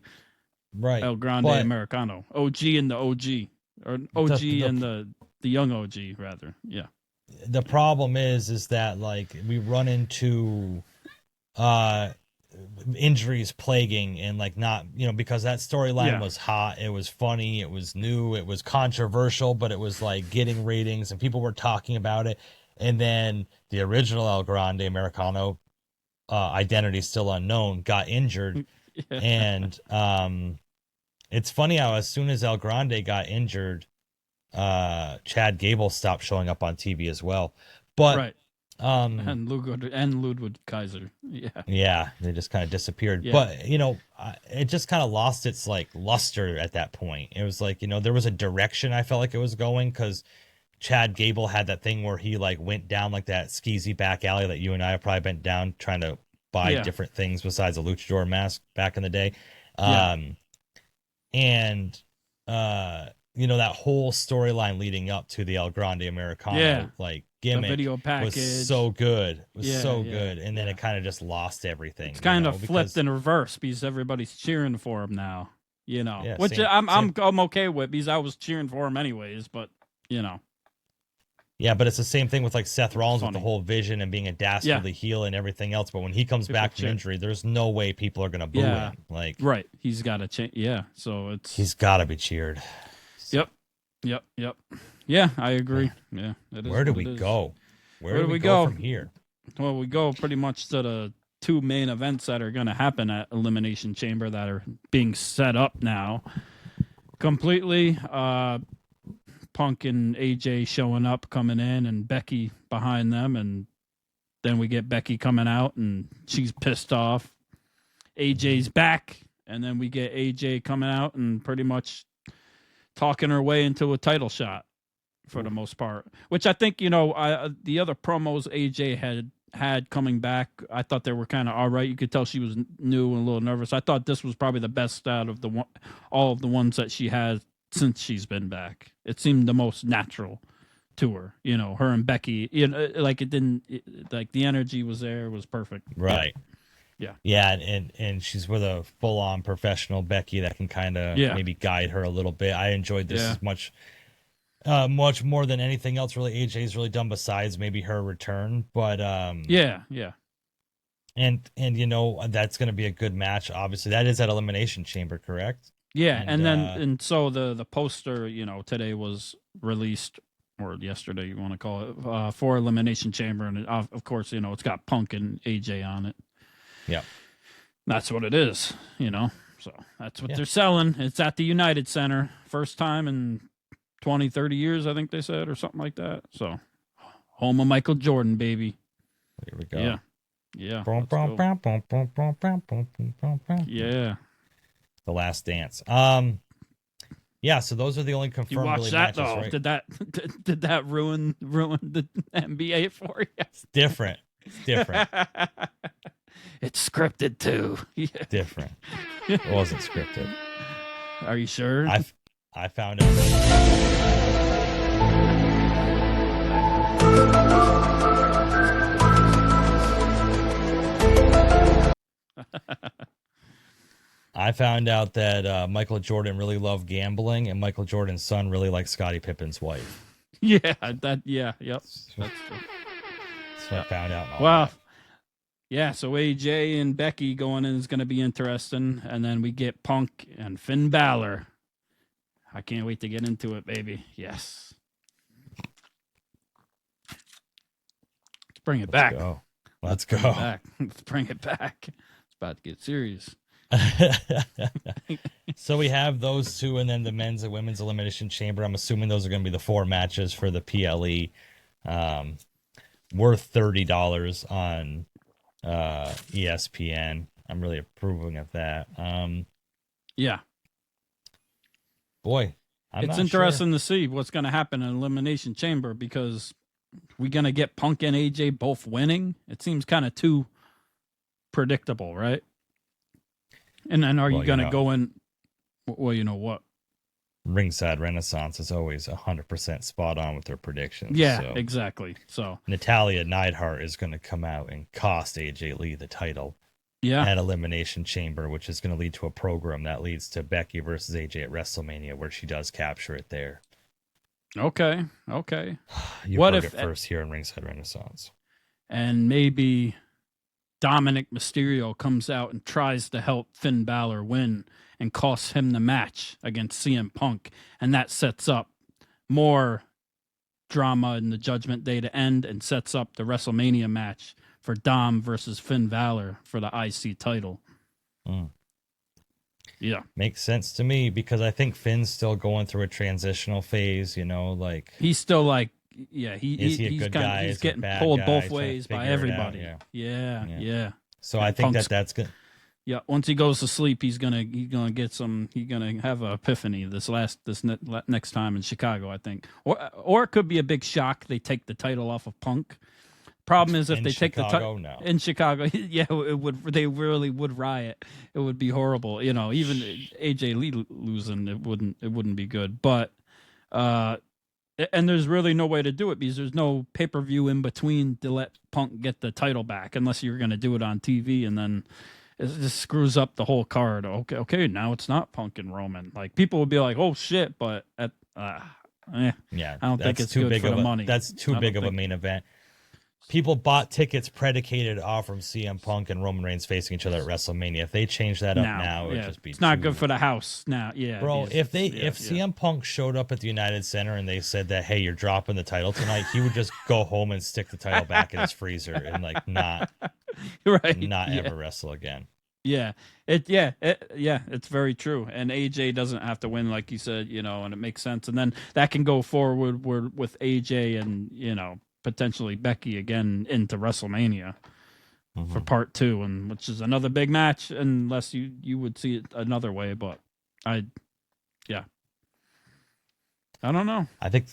right? El Grande Americano, OG and the OG, or OG and the young OG rather. Yeah. The problem is that like we run into injuries plaguing and like not, because that storyline was hot, it was funny, it was new, it was controversial, but it was like getting ratings and people were talking about it. And then the original El Grande Americano, identity still unknown, got injured. And it's funny how as soon as El Grande got injured, Chad Gable stopped showing up on TV as well. But right. And Ludwig Kaiser. Yeah, they just kind of disappeared. Yeah. But, it just kind of lost its like luster at that point. It was like, there was a direction I felt like it was going, because Chad Gable had that thing where he like went down like that skeezy back alley that you and I have probably been down trying to buy different things besides a luchador mask back in the day. That whole storyline leading up to the El Grande Americano like gimmick, the video package was so good. Good. And then it kind of just lost everything. It's kind of flipped in reverse because everybody's cheering for him now. Which same. I'm okay with, because I was cheering for him anyways, but Yeah, but it's the same thing with like Seth Rollins with the whole vision and being a dastardly heel and everything else. But when he comes back from injury, there's no way people are gonna boo him. Like, right, he's got to change. Yeah, so he's got to be cheered. Yep. Yeah, I agree. Yeah, it is. Where do we go? Where do we go from here? Well, we go pretty much to the two main events that are going to happen at Elimination Chamber that are being set up now. completely. Punk and AJ showing up, coming in, and Becky behind them, and then we get Becky coming out, and she's pissed off. AJ's back, and then we get AJ coming out and pretty much talking her way into a title shot for the most part. Which I think, the other promos AJ had coming back, I thought they were kind of all right. You could tell she was new and a little nervous. I thought this was probably the best out of all of the ones that she had since she's been back. It seemed the most natural to her, her and Becky, like the energy was there. It was perfect. Right. Yeah. And she's with a full-on professional Becky that can kind of maybe guide her a little bit. I enjoyed this as much more than anything else really AJ's really done besides maybe her return. But and that's going to be a good match. Obviously, that is at Elimination Chamber, correct? Yeah, and so the poster, today was released, or yesterday, you want to call it, for Elimination Chamber, and of course, it's got Punk and AJ on it. Yeah, that's what it is, So that's what they're selling. It's at the United Center, first time in 20, 30 years, I think they said, or something like that. So, home of Michael Jordan, baby. Here we go. Yeah. Yeah. The Last Dance. So those are the only confirmed. You watched that matches, though? right? Did that ruin the NBA for you? It's different. It's scripted too. Yeah. Different. It wasn't scripted. Are you sure? I found out. I found out that Michael Jordan really loved gambling, and Michael Jordan's son really likes Scottie Pippen's wife. Yep. That's true. So I found out. Wow. Yeah, so AJ and Becky going in is going to be interesting, and then we get Punk and Finn Balor. I can't wait to get into it, baby. Yes. Let's bring it back. Let's go. Let's bring it back. It's about to get serious. So we have those two, and then the men's and women's elimination chamber. I'm assuming those are going to be the 4 matches for the PLE. Worth $30 on ESPN. I'm really approving of that. Yeah. Boy, it's interesting to see what's going to happen in Elimination Chamber, because we're going to get Punk and AJ both winning. It seems kind of too predictable, right? And then are you going to go in? Well, you know what? Ringside Renaissance is always 100% spot on with their predictions. Yeah, exactly. So Natalya Neidhart is going to come out and cost AJ Lee the title at Elimination Chamber, which is going to lead to a program that leads to Becky versus AJ at WrestleMania, where she does capture it there. Okay. You heard it first here in Ringside Renaissance. And maybe Dominik Mysterio comes out and tries to help Finn Balor win and costs him the match against CM Punk. And that sets up more drama in the Judgment Day to end, and sets up the WrestleMania match for Dom versus Finn Balor for the IC title. Yeah. Makes sense to me, because I think Finn's still going through a transitional phase, he's still like, he's getting pulled both ways by everybody. Yeah. So I think that's good. Yeah, once he goes to sleep, he's gonna have an epiphany this next time in Chicago, I think. Or it could be a big shock. They take the title off of Punk. Problem is, if they take the title in Chicago, it would. They really would riot. It would be horrible. Even AJ Lee losing, it wouldn't be good. But and there's really no way to do it, because there's no pay-per-view in between to let Punk get the title back, unless you're going to do it on TV, and then it just screws up the whole card. Okay, now it's not Punk and Roman. Like, people would be like, "Oh shit!" But I don't think it's too big for the money. That's too big of a main event. People bought tickets predicated off from CM Punk and Roman Reigns facing each other at WrestleMania. If they change that up now, it'd just be it's not good for the house now. Yeah, bro. If CM Punk showed up at the United Center and they said that, hey, you're dropping the title tonight, he would just go home and stick the title back in his freezer and not ever wrestle again. Yeah, it's very true. And AJ doesn't have to win, like you said, and it makes sense. And then that can go forward with AJ and potentially Becky again into WrestleMania for part 2, and which is another big match, unless you would see it another way. But I don't know. I think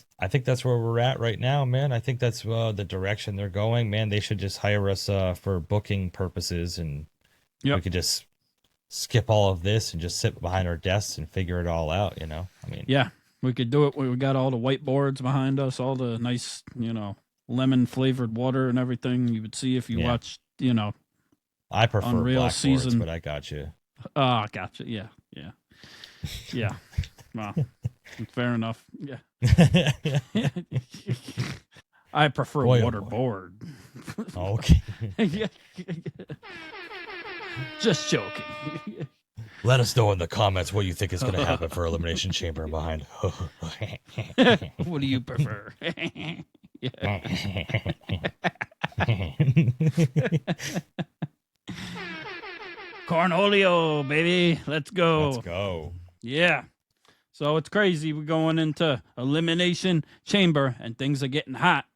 that's where we're at right now, man. I think that's the direction they're going, man. They should just hire us for booking purposes, and we could just skip all of this and just sit behind our desks and figure it all out. I mean, yeah, we could do it. We got all the whiteboards behind us, all the nice, lemon flavored water and everything. You would see if you watched, I prefer Unreal blackboards, season. but I got you. Oh, gotcha. Yeah. Well, fair enough. Yeah. I prefer Boy, oh waterboard. Okay. Yeah. Just joking. Let us know in the comments what you think is going to happen for Elimination Chamber and behind. What do you prefer? Cornholio, baby. Let's go. Let's go. Yeah. So it's crazy. We're going into Elimination Chamber, and things are getting hot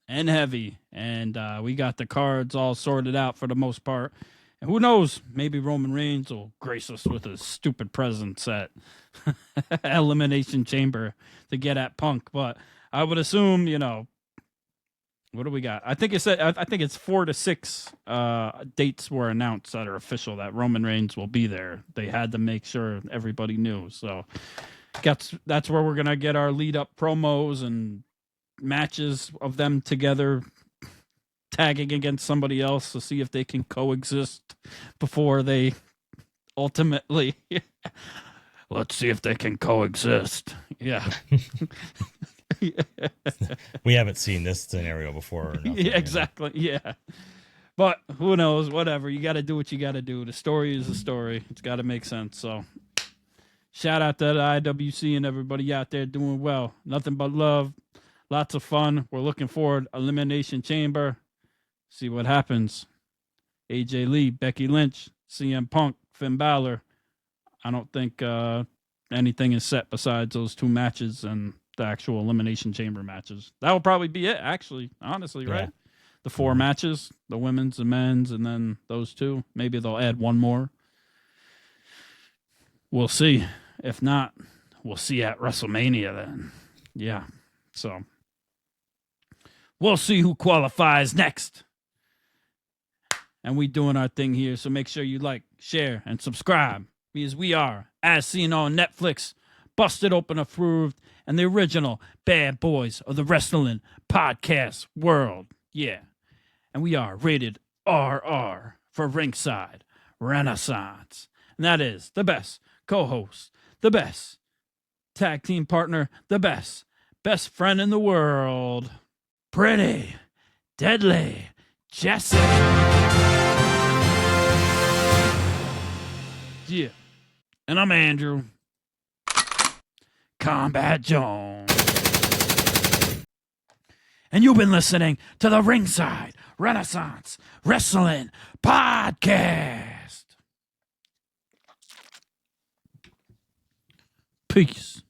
and heavy. And we got the cards all sorted out for the most part. And who knows? Maybe Roman Reigns will grace us with his stupid presence at Elimination Chamber to get at Punk. But I would assume, what do we got? I think it's 4 to 6 dates were announced that are official that Roman Reigns will be there. They had to make sure everybody knew. So that's where we're gonna get our lead up promos and matches of them together, tagging against somebody else to see if they can coexist before they ultimately. Let's see if they can coexist. Yeah. We haven't seen this scenario before. Or nothing, Yeah, exactly. Yeah. But who knows? Whatever. You got to do what you got to do. The story is a story. It's got to make sense. So shout out to the IWC and everybody out there doing well. Nothing but love. Lots of fun. We're looking forward. Elimination Chamber. See what happens. AJ Lee, Becky Lynch, CM Punk, Finn Balor. I don't think anything is set besides those 2 matches and the actual Elimination Chamber matches. That will probably be it, actually, honestly, right? The 4 matches, the women's, the men's, and then those 2. Maybe they'll add 1 more. We'll see. If not, we'll see at WrestleMania then. Yeah. So we'll see who qualifies next. And we doing our thing here, so make sure you like, share, and subscribe, because we are, as seen on Netflix, Busted Open Approved, and the original bad boys of the wrestling podcast world. Yeah. And we are rated RR for Ringside Renaissance. And that is the best co-host, the best tag team partner, the best friend in the world, Pretty Deadly Jesse. Yeah. And I'm Andrew Combat Jones. And you've been listening to the Ringside Renaissance Wrestling Podcast. Peace.